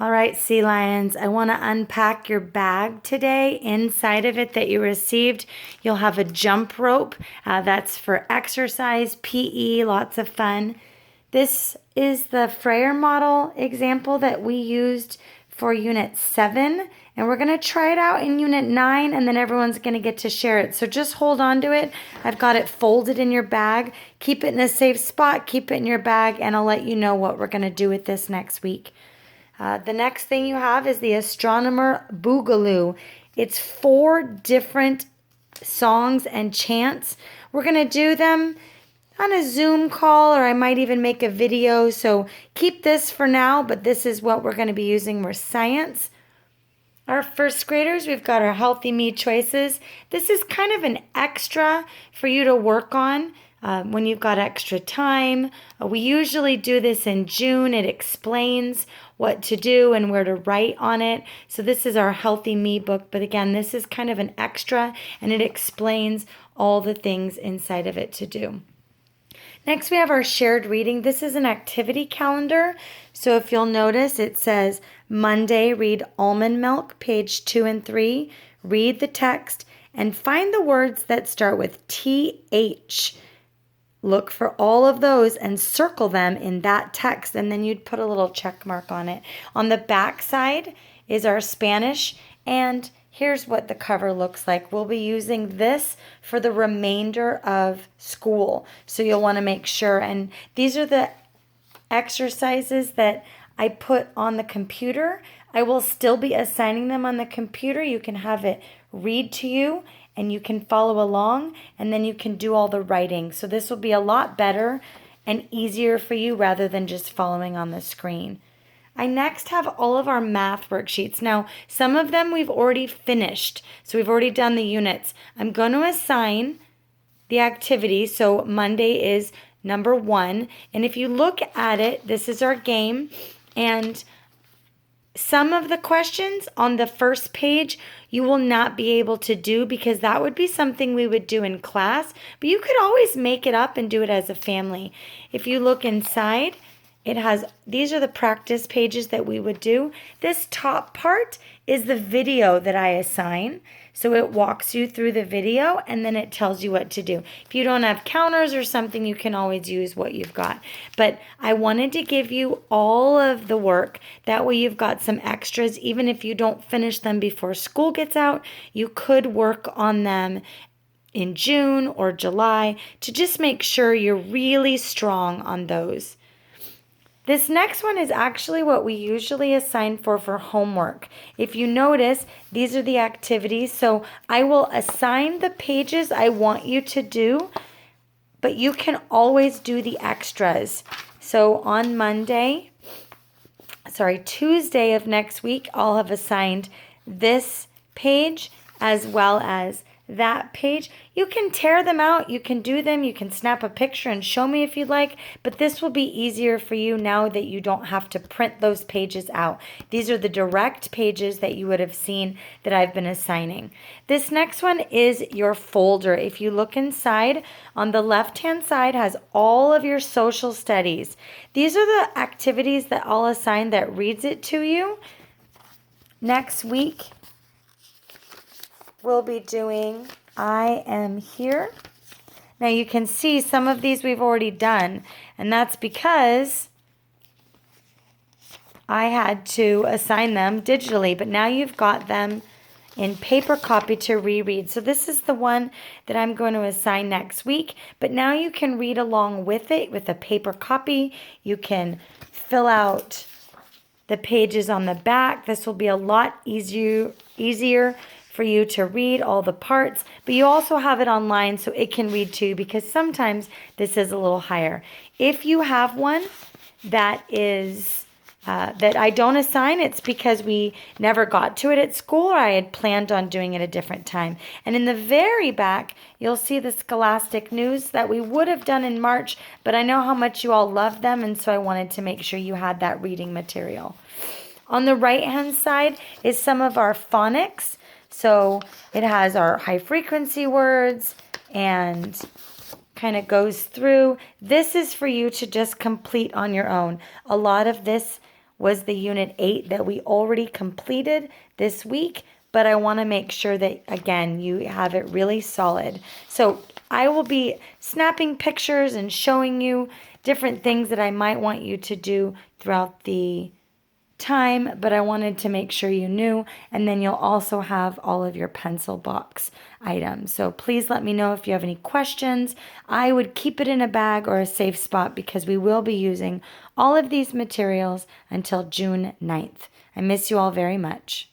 All right, sea lions, I want to unpack your bag today. Inside of it that you received, you'll have a jump rope. That's for exercise, PE, lots of fun. This is the Frayer model example that we used for Unit 7, and we're going to try it out in Unit 9, and then everyone's going to get to share it. So just hold on to it. I've got it folded in your bag. Keep it in a safe spot, keep it in your bag, and I'll let you know what we're going to do with this next week. The next thing you have is the Astronomer Boogaloo. It's 4 different songs and chants. We're going to do them on a Zoom call, or I might even make a video. So keep this for now, but this is what we're going to be using for science. Our first graders, we've got our Healthy Me choices. This is kind of an extra for you to work on when you've got extra time. We usually do this in June. It explains what to do and where to write on it. So this is our Healthy Me book, but again, this is kind of an extra, and it explains all the things inside of it to do. Next, we have our shared reading. This is an activity calendar. So if you'll notice, it says Monday, read Almond Milk, page 2 and 3. Read the text and find the words that start with TH. Look for all of those and circle them in that text, and then you'd put a little check mark on it. On the back side is our Spanish, and here's what the cover looks like. We'll be using this for the remainder of school, so you'll want to make sure. And these are the exercises that I put on the computer. I will still be assigning them on the computer. You can have it read to you, and you can follow along, and then you can do all the writing. So this will be a lot better and easier for you rather than just following on the screen. I next have all of our math worksheets. Now, some of them we've already finished, so we've already done the units. I'm going to assign the activity, so Monday is number 1, and if you look at it, this is our game, and some of the questions on the first page you will not be able to do because that would be something we would do in class, but you could always make it up and do it as a family. If you look inside, it has, these are the practice pages that we would do. This top part is the video that I assign. So it walks you through the video and then it tells you what to do. If you don't have counters or something, you can always use what you've got. But I wanted to give you all of the work. That way you've got some extras. Even if you don't finish them before school gets out, you could work on them in June or July to just make sure you're really strong on those. This next one is actually what we usually assign for homework. If you notice, these are the activities. So I will assign the pages I want you to do, but you can always do the extras. So on Tuesday of next week, I'll have assigned this page as well as that page. You can tear them out, you can do them, you can snap a picture and show me if you'd like, but this will be easier for you now that you don't have to print those pages out. These are the direct pages that you would have seen that I've been assigning. This next one is your folder. If you look inside, on the left-hand side has all of your social studies. These are the activities that I'll assign that reads it to you. Next week, we'll be doing I Am Here. Now you can see some of these we've already done, and that's because I had to assign them digitally, but now you've got them in paper copy to reread. So this is the one that I'm going to assign next week, but now you can read along with it with a paper copy. You can fill out the pages on the back. This will be a lot easier for you to read all the parts, but you also have it online so it can read too, because sometimes this is a little higher. If you have one that is that I don't assign, it's because we never got to it at school or I had planned on doing it a different time. And in the very back, you'll see the Scholastic News that we would have done in March, but I know how much you all love them, and so I wanted to make sure you had that reading material. On the right-hand side is some of our phonics. So it has our high frequency words and kind of goes through. This is for you to just complete on your own. A lot of this was the Unit 8 that we already completed this week, but I want to make sure that, again, you have it really solid. So I will be snapping pictures and showing you different things that I might want you to do throughout the time, but I wanted to make sure you knew. And then you'll also have all of your pencil box items. So please let me know if you have any questions. I would keep it in a bag or a safe spot because we will be using all of these materials until June 9th. I miss you all very much.